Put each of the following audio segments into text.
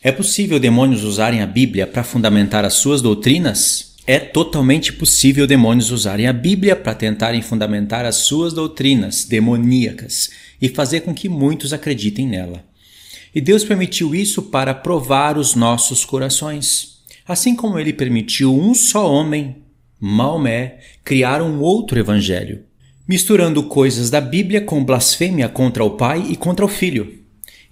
É possível demônios usarem a Bíblia para fundamentar as suas doutrinas? É totalmente possível demônios usarem a Bíblia para tentarem fundamentar as suas doutrinas demoníacas e fazer com que muitos acreditem nela. E Deus permitiu isso para provar os nossos corações. Assim como Ele permitiu um só homem, Maomé, criar um outro evangelho, misturando coisas da Bíblia com blasfêmia contra o Pai e contra o Filho.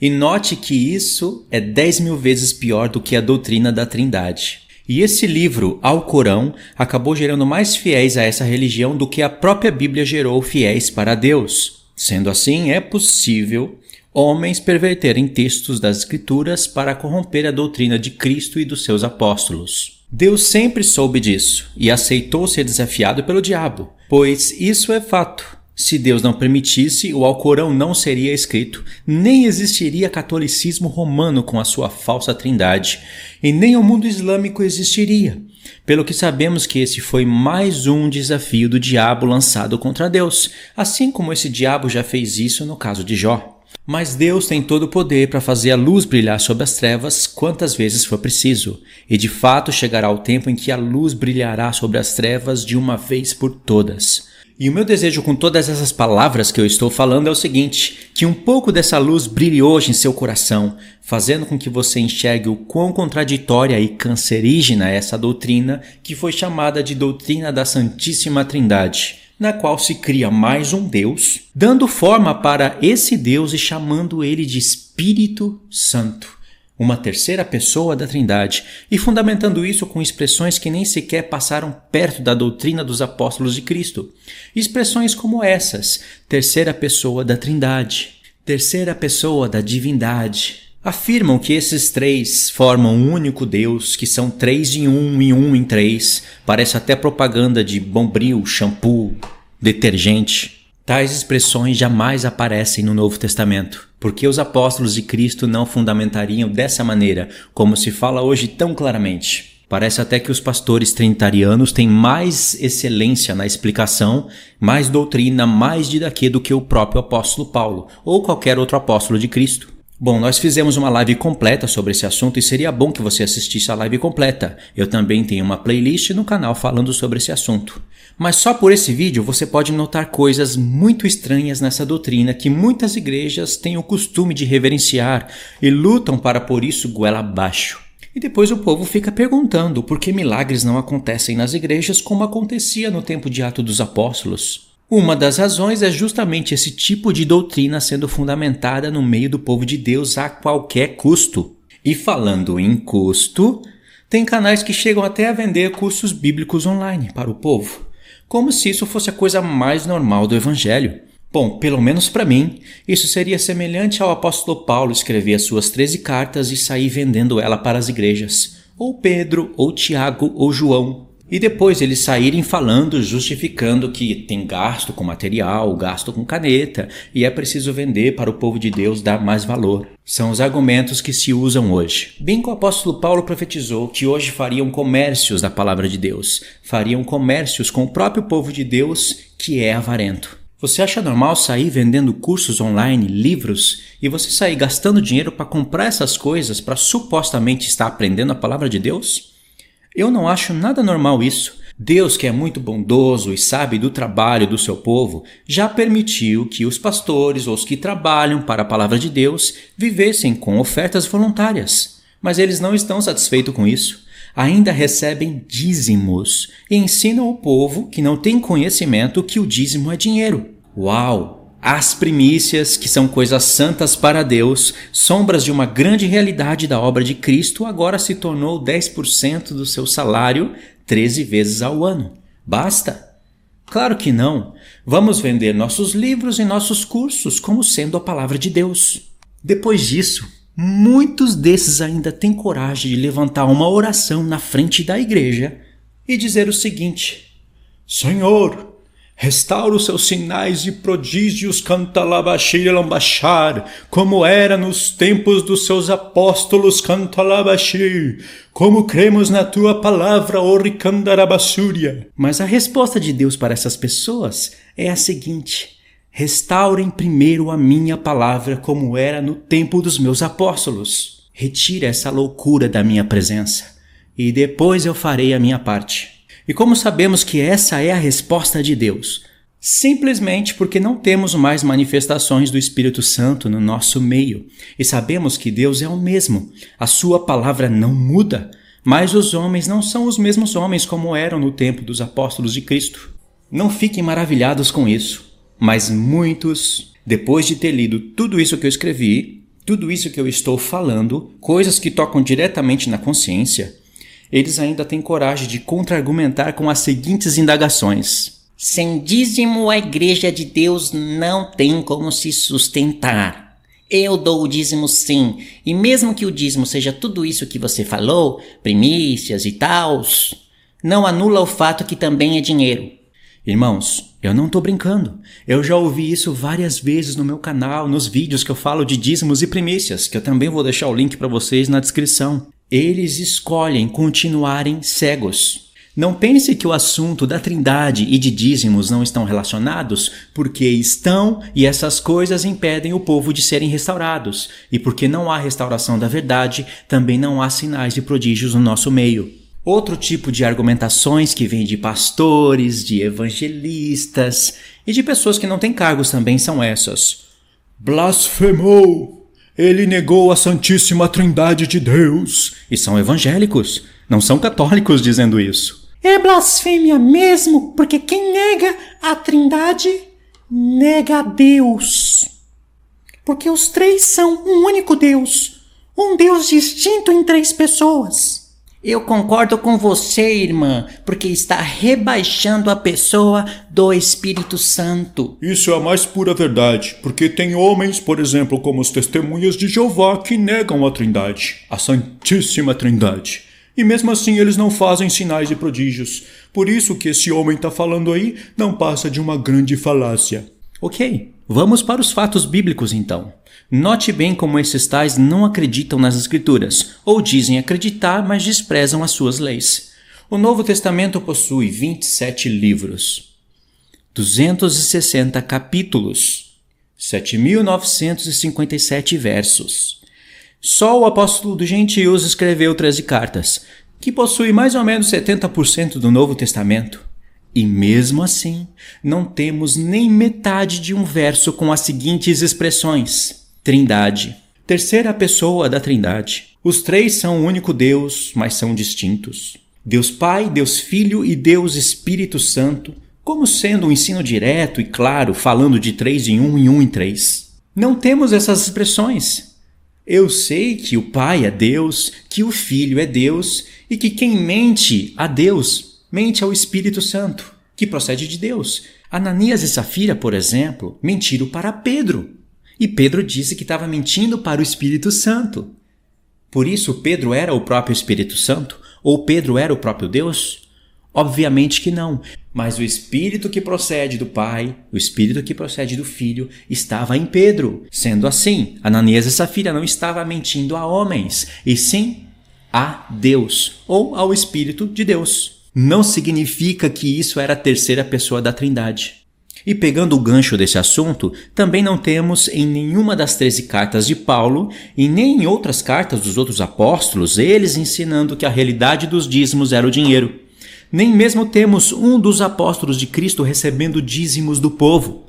E note que isso é 10.000 vezes pior do que a doutrina da Trindade. E esse livro, Alcorão, acabou gerando mais fiéis a essa religião do que a própria Bíblia gerou fiéis para Deus. Sendo assim, é possível homens perverterem textos das Escrituras para corromper a doutrina de Cristo e dos seus apóstolos. Deus sempre soube disso e aceitou ser desafiado pelo diabo, pois isso é fato. Se Deus não permitisse, o Alcorão não seria escrito, nem existiria catolicismo romano com a sua falsa trindade, e nem o mundo islâmico existiria. Pelo que sabemos que esse foi mais um desafio do diabo lançado contra Deus, assim como esse diabo já fez isso no caso de Jó. Mas Deus tem todo o poder para fazer a luz brilhar sobre as trevas quantas vezes for preciso, e de fato chegará o tempo em que a luz brilhará sobre as trevas de uma vez por todas. E o meu desejo com todas essas palavras que eu estou falando é o seguinte, que um pouco dessa luz brilhe hoje em seu coração, fazendo com que você enxergue o quão contraditória e cancerígena é essa doutrina que foi chamada de doutrina da Santíssima Trindade, na qual se cria mais um Deus, dando forma para esse Deus e chamando ele de Espírito Santo, uma terceira pessoa da Trindade, e fundamentando isso com expressões que nem sequer passaram perto da doutrina dos apóstolos de Cristo. Expressões como essas: terceira pessoa da Trindade, terceira pessoa da divindade. Afirmam que esses três formam um único Deus, que são três em um e um em três. Parece até propaganda de Bombril, shampoo, detergente. Tais expressões jamais aparecem no Novo Testamento, porque os apóstolos de Cristo não fundamentariam dessa maneira, como se fala hoje tão claramente. Parece até que os pastores trinitarianos têm mais excelência na explicação, mais doutrina, mais didaquê do que o próprio apóstolo Paulo, ou qualquer outro apóstolo de Cristo. Bom, nós fizemos uma live completa sobre esse assunto e seria bom que você assistisse a live completa. Eu também tenho uma playlist no canal falando sobre esse assunto. Mas só por esse vídeo você pode notar coisas muito estranhas nessa doutrina que muitas igrejas têm o costume de reverenciar e lutam para pôr isso goela abaixo. E depois o povo fica perguntando por que milagres não acontecem nas igrejas como acontecia no tempo de Atos dos Apóstolos. Uma das razões é justamente esse tipo de doutrina sendo fundamentada no meio do povo de Deus a qualquer custo. E falando em custo, tem canais que chegam até a vender cursos bíblicos online para o povo, como se isso fosse a coisa mais normal do Evangelho. Bom, pelo menos para mim, isso seria semelhante ao apóstolo Paulo escrever as suas 13 cartas e sair vendendo ela para as igrejas, ou Pedro, ou Tiago, ou João. E depois eles saírem falando, justificando que tem gasto com material, gasto com caneta, e é preciso vender para o povo de Deus dar mais valor. São os argumentos que se usam hoje. Bem que o apóstolo Paulo profetizou que hoje fariam comércios da palavra de Deus, fariam comércios com o próprio povo de Deus, que é avarento. Você acha normal sair vendendo cursos online, livros, e você sair gastando dinheiro para comprar essas coisas para supostamente estar aprendendo a palavra de Deus? Eu não acho nada normal isso. Deus, que é muito bondoso e sabe do trabalho do seu povo, já permitiu que os pastores ou os que trabalham para a palavra de Deus vivessem com ofertas voluntárias. Mas eles não estão satisfeitos com isso. Ainda recebem dízimos e ensinam o povo que não tem conhecimento que o dízimo é dinheiro. Uau! As primícias, que são coisas santas para Deus, sombras de uma grande realidade da obra de Cristo, agora se tornou 10% do seu salário 13 vezes ao ano. Basta? Claro que não. Vamos vender nossos livros e nossos cursos como sendo a palavra de Deus. Depois disso, muitos desses ainda têm coragem de levantar uma oração na frente da igreja e dizer o seguinte: Senhor, restaura os seus sinais e prodígios cantalabashir, como era nos tempos dos seus apóstolos cantalabashir, como cremos na tua palavra, oricandarabasúria. Mas a resposta de Deus para essas pessoas é a seguinte: restaurem primeiro a minha palavra como era no tempo dos meus apóstolos. Retire essa loucura da minha presença, e depois eu farei a minha parte. E como sabemos que essa é a resposta de Deus? Simplesmente porque não temos mais manifestações do Espírito Santo no nosso meio. E sabemos que Deus é o mesmo. A sua palavra não muda, mas os homens não são os mesmos homens como eram no tempo dos apóstolos de Cristo. Não fiquem maravilhados com isso, mas muitos, depois de ter lido tudo isso que eu escrevi, tudo isso que eu estou falando, coisas que tocam diretamente na consciência, eles ainda têm coragem de contra-argumentar com as seguintes indagações. Sem dízimo, a igreja de Deus não tem como se sustentar. Eu dou o dízimo sim, e mesmo que o dízimo seja tudo isso que você falou, primícias e tals, não anula o fato que também é dinheiro. Irmãos, eu não estou brincando. Eu já ouvi isso várias vezes no meu canal, nos vídeos que eu falo de dízimos e primícias, que eu também vou deixar o link para vocês na descrição. Eles escolhem continuarem cegos. Não pense que o assunto da Trindade e de dízimos não estão relacionados, porque estão e essas coisas impedem o povo de serem restaurados. E porque não há restauração da verdade, também não há sinais de prodígios no nosso meio. Outro tipo de argumentações que vem de pastores, de evangelistas e de pessoas que não têm cargos também são essas. Blasfemou! Ele negou a Santíssima Trindade de Deus. E são evangélicos, não são católicos dizendo isso. É blasfêmia mesmo, porque quem nega a Trindade, nega a Deus. Porque os três são um único Deus, um Deus distinto em três pessoas. Eu concordo com você, irmã, porque está rebaixando a pessoa do Espírito Santo. Isso é a mais pura verdade, porque tem homens, por exemplo, como os testemunhas de Jeová, que negam a Trindade, a Santíssima Trindade. E mesmo assim eles não fazem sinais e prodígios. Por isso que esse homem está falando aí não passa de uma grande falácia. Ok, vamos para os fatos bíblicos então. Note bem como esses tais não acreditam nas Escrituras, ou dizem acreditar, mas desprezam as suas leis. O Novo Testamento possui 27 livros, 260 capítulos, 7.957 versos. Só o apóstolo dos gentios escreveu 13 cartas, que possui mais ou menos 70% do Novo Testamento. E mesmo assim, não temos nem metade de um verso com as seguintes expressões: Trindade, terceira pessoa da Trindade. Os três são um único Deus, mas são distintos. Deus Pai, Deus Filho e Deus Espírito Santo, como sendo um ensino direto e claro, falando de 3 em 1 e 1 em 3. Não temos essas expressões. Eu sei que o Pai é Deus, que o Filho é Deus e que quem mente a Deus mente ao Espírito Santo, que procede de Deus. Ananias e Safira, por exemplo, mentiram para Pedro. E Pedro disse que estava mentindo para o Espírito Santo. Por isso, Pedro era o próprio Espírito Santo? Ou Pedro era o próprio Deus? Obviamente que não. Mas o Espírito que procede do Pai, o Espírito que procede do Filho, estava em Pedro. Sendo assim, Ananias e Safira não estavam mentindo a homens, e sim a Deus, ou ao Espírito de Deus. Não significa que isso era a terceira pessoa da Trindade. E pegando o gancho desse assunto, também não temos em nenhuma das 13 cartas de Paulo e nem em outras cartas dos outros apóstolos eles ensinando que a realidade dos dízimos era o dinheiro. Nem mesmo temos um dos apóstolos de Cristo recebendo dízimos do povo.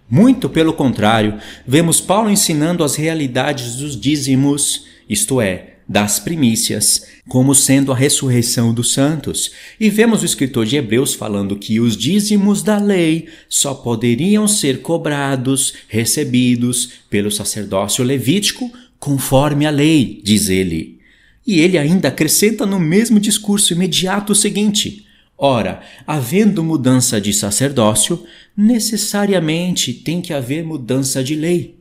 Muito pelo contrário, vemos Paulo ensinando as realidades dos dízimos, isto é, das primícias, como sendo a ressurreição dos santos. E vemos o escritor de Hebreus falando que os dízimos da lei só poderiam ser cobrados, recebidos pelo sacerdócio levítico conforme a lei, diz ele. E ele ainda acrescenta no mesmo discurso imediato o seguinte: ora, havendo mudança de sacerdócio, necessariamente tem que haver mudança de lei.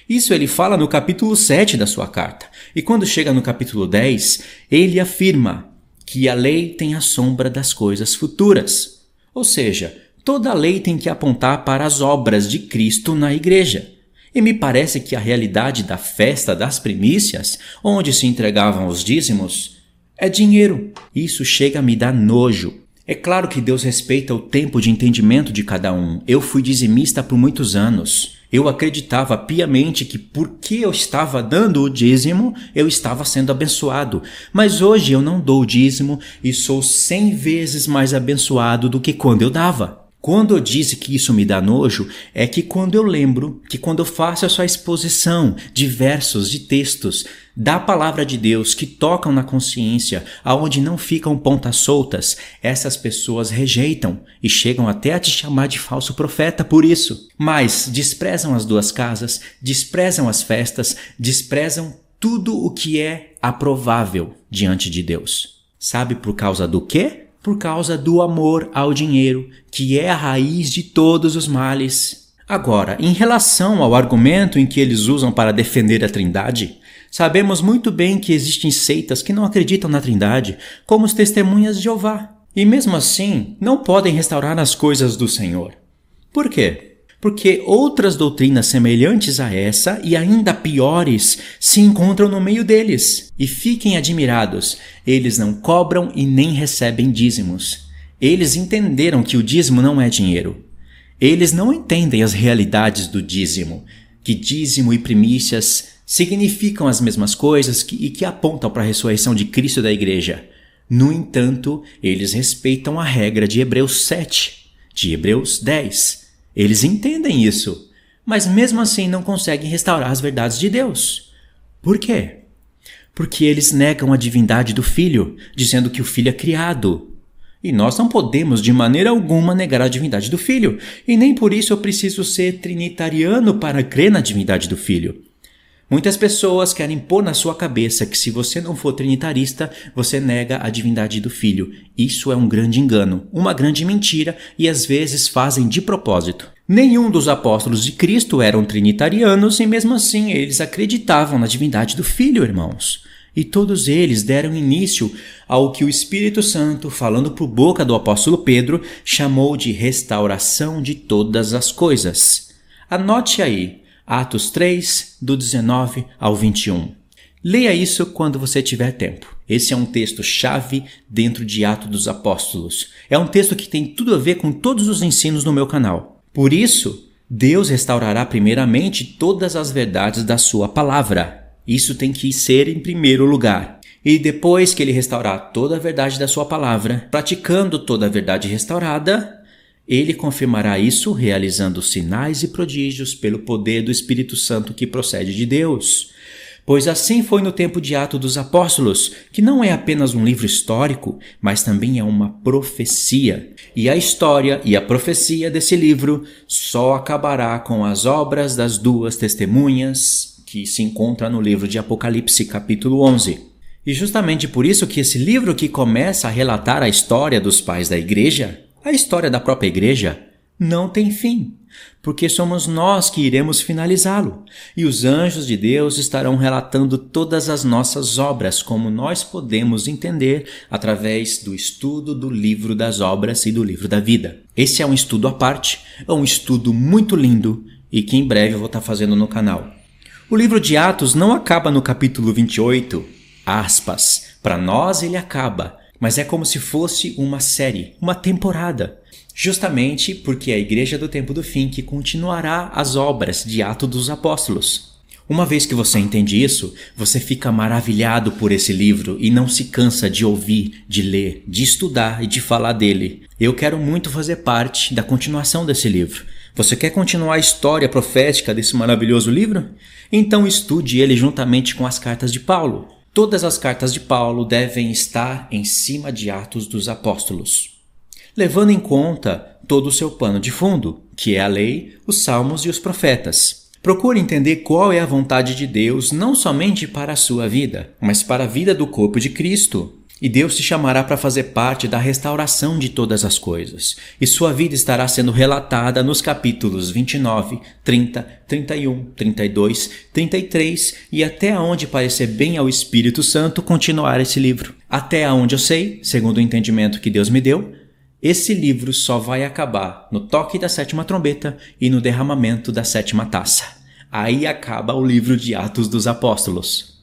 Isso ele fala no capítulo 7 da sua carta. E quando chega no capítulo 10, ele afirma que a lei tem a sombra das coisas futuras. Ou seja, toda a lei tem que apontar para as obras de Cristo na igreja. E me parece que a realidade da festa das primícias, onde se entregavam os dízimos, é dinheiro. Isso chega a me dar nojo. É claro que Deus respeita o tempo de entendimento de cada um. Eu fui dizimista por muitos anos. Eu acreditava piamente que porque eu estava dando o dízimo, eu estava sendo abençoado. Mas hoje eu não dou o dízimo e sou 100 vezes mais abençoado do que quando eu dava. Quando eu disse que isso me dá nojo, é que quando eu lembro que quando eu faço essa exposição de versos, de textos, da palavra de Deus que tocam na consciência, aonde não ficam pontas soltas, essas pessoas rejeitam e chegam até a te chamar de falso profeta por isso. Mas desprezam as duas casas, desprezam as festas, desprezam tudo o que é aprovável diante de Deus. Sabe por causa do quê? Por causa do amor ao dinheiro, que é a raiz de todos os males. Agora, em relação ao argumento em que eles usam para defender a Trindade, sabemos muito bem que existem seitas que não acreditam na Trindade, como os Testemunhas de Jeová, e mesmo assim não podem restaurar as coisas do Senhor. Por quê? Porque outras doutrinas semelhantes a essa e ainda piores se encontram no meio deles. E fiquem admirados, eles não cobram e nem recebem dízimos. Eles entenderam que o dízimo não é dinheiro. Eles não entendem as realidades do dízimo, que dízimo e primícias significam as mesmas coisas e que apontam para a ressurreição de Cristo e da igreja. No entanto, eles respeitam a regra de Hebreus 7, de Hebreus 10. Eles entendem isso, mas mesmo assim não conseguem restaurar as verdades de Deus. Por quê? Porque eles negam a divindade do Filho, dizendo que o Filho é criado. E nós não podemos de maneira alguma negar a divindade do Filho, e nem por isso eu preciso ser trinitariano para crer na divindade do Filho. Muitas pessoas querem pôr na sua cabeça que se você não for trinitarista, você nega a divindade do Filho. Isso é um grande engano, uma grande mentira e às vezes fazem de propósito. Nenhum dos apóstolos de Cristo eram trinitarianos e mesmo assim eles acreditavam na divindade do Filho, irmãos. E todos eles deram início ao que o Espírito Santo, falando por boca do apóstolo Pedro, chamou de restauração de todas as coisas. Anote aí. Atos 3, do 19 ao 21. Leia isso quando você tiver tempo. Esse é um texto-chave dentro de Atos dos Apóstolos. É um texto que tem tudo a ver com todos os ensinos no meu canal. Por isso, Deus restaurará primeiramente todas as verdades da sua palavra. Isso tem que ser em primeiro lugar. E depois que ele restaurar toda a verdade da sua palavra, praticando toda a verdade restaurada, ele confirmará isso realizando sinais e prodígios pelo poder do Espírito Santo que procede de Deus. Pois assim foi no tempo de Atos dos Apóstolos, que não é apenas um livro histórico, mas também é uma profecia. E a história e a profecia desse livro só acabará com as obras das duas testemunhas, que se encontra no livro de Apocalipse, capítulo 11. E justamente por isso que esse livro que começa a relatar a história dos pais da igreja, a história da própria igreja, não tem fim, porque somos nós que iremos finalizá-lo, e os anjos de Deus estarão relatando todas as nossas obras, como nós podemos entender através do estudo do livro das obras e do livro da vida. Esse é um estudo à parte, é um estudo muito lindo e que em breve eu vou estar fazendo no canal. O livro de Atos não acaba no capítulo 28, aspas, para nós ele acaba, mas é como se fosse uma série, uma temporada, justamente porque é a igreja do tempo do fim que continuará as obras de Atos dos Apóstolos. Uma vez que você entende isso, você fica maravilhado por esse livro e não se cansa de ouvir, de ler, de estudar e de falar dele. Eu quero muito fazer parte da continuação desse livro. Você quer continuar a história profética desse maravilhoso livro? Então estude ele juntamente com as cartas de Paulo. Todas as cartas de Paulo devem estar em cima de Atos dos Apóstolos, levando em conta todo o seu pano de fundo, que é a lei, os salmos e os profetas. Procure entender qual é a vontade de Deus não somente para a sua vida, mas para a vida do corpo de Cristo. E Deus te chamará para fazer parte da restauração de todas as coisas. E sua vida estará sendo relatada nos capítulos 29, 30, 31, 32, 33 e até onde parecer bem ao Espírito Santo continuar esse livro. Até onde eu sei, segundo o entendimento que Deus me deu, esse livro só vai acabar no toque da 7ª trombeta e no derramamento da 7ª taça. Aí acaba o livro de Atos dos Apóstolos.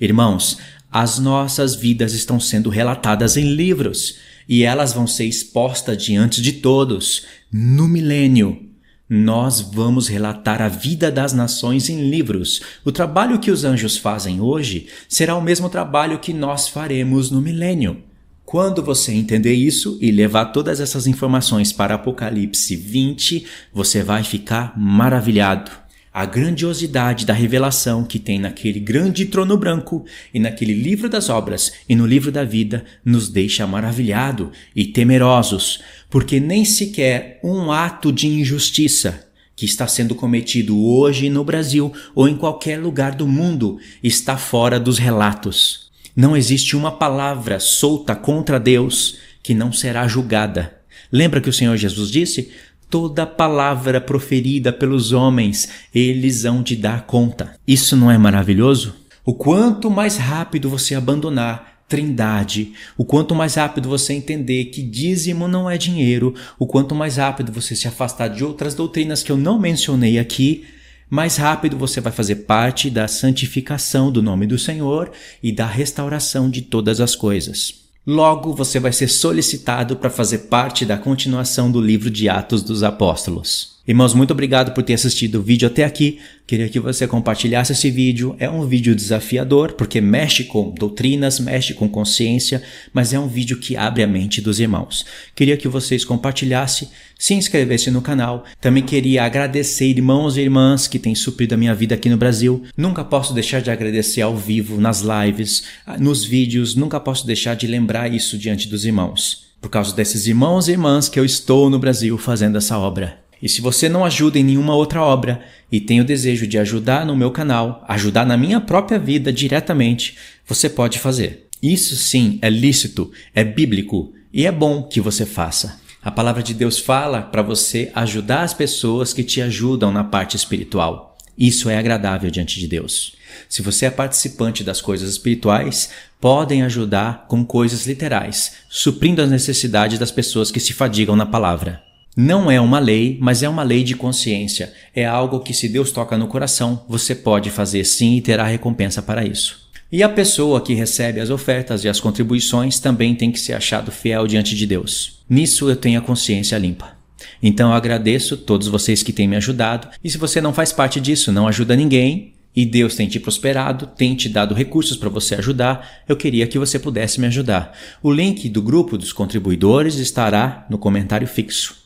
Irmãos, as nossas vidas estão sendo relatadas em livros, e elas vão ser expostas diante de todos. No milênio, nós vamos relatar a vida das nações em livros. O trabalho que os anjos fazem hoje será o mesmo trabalho que nós faremos no milênio. Quando você entender isso e levar todas essas informações para Apocalipse 20, você vai ficar maravilhado. A grandiosidade da revelação que tem naquele grande trono branco e naquele livro das obras e no livro da vida nos deixa maravilhado e temerosos, porque nem sequer um ato de injustiça que está sendo cometido hoje no Brasil ou em qualquer lugar do mundo está fora dos relatos. Não existe uma palavra solta contra Deus que não será julgada. Lembra que o Senhor Jesus disse? Toda palavra proferida pelos homens, eles hão de dar conta. Isso não é maravilhoso? O quanto mais rápido você abandonar Trindade, o quanto mais rápido você entender que dízimo não é dinheiro, o quanto mais rápido você se afastar de outras doutrinas que eu não mencionei aqui, mais rápido você vai fazer parte da santificação do nome do Senhor e da restauração de todas as coisas. Logo, você vai ser solicitado para fazer parte da continuação do livro de Atos dos Apóstolos. Irmãos, muito obrigado por ter assistido o vídeo até aqui. Queria que você compartilhasse esse vídeo. É um vídeo desafiador, porque mexe com doutrinas, mexe com consciência, mas é um vídeo que abre a mente dos irmãos. Queria que vocês compartilhassem, se inscrevessem no canal. Também queria agradecer irmãos e irmãs que têm suprido a minha vida aqui no Brasil. Nunca posso deixar de agradecer ao vivo, nas lives, nos vídeos. Nunca posso deixar de lembrar isso diante dos irmãos. Por causa desses irmãos e irmãs que eu estou no Brasil fazendo essa obra. E se você não ajuda em nenhuma outra obra e tem o desejo de ajudar no meu canal, ajudar na minha própria vida diretamente, você pode fazer. Isso sim é lícito, é bíblico e é bom que você faça. A palavra de Deus fala para você ajudar as pessoas que te ajudam na parte espiritual. Isso é agradável diante de Deus. Se você é participante das coisas espirituais, podem ajudar com coisas literais, suprindo as necessidades das pessoas que se fadigam na palavra. Não é uma lei, mas é uma lei de consciência. É algo que, se Deus toca no coração, você pode fazer sim e terá recompensa para isso. E a pessoa que recebe as ofertas e as contribuições também tem que ser achado fiel diante de Deus. Nisso eu tenho a consciência limpa. Então eu agradeço a todos vocês que têm me ajudado. E se você não faz parte disso, não ajuda ninguém, e Deus tem te prosperado, tem te dado recursos para você ajudar, eu queria que você pudesse me ajudar. O link do grupo dos contribuidores estará no comentário fixo.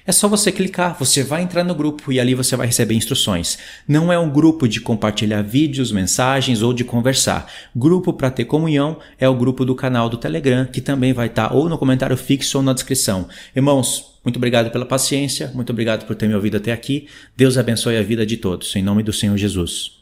É só você clicar, você vai entrar no grupo e ali você vai receber instruções. Não é um grupo de compartilhar vídeos, mensagens ou de conversar. Grupo para ter comunhão é o grupo do canal do Telegram, que também vai estar ou no comentário fixo ou na descrição. Irmãos, muito obrigado pela paciência, muito obrigado por ter me ouvido até aqui. Deus abençoe a vida de todos, em nome do Senhor Jesus.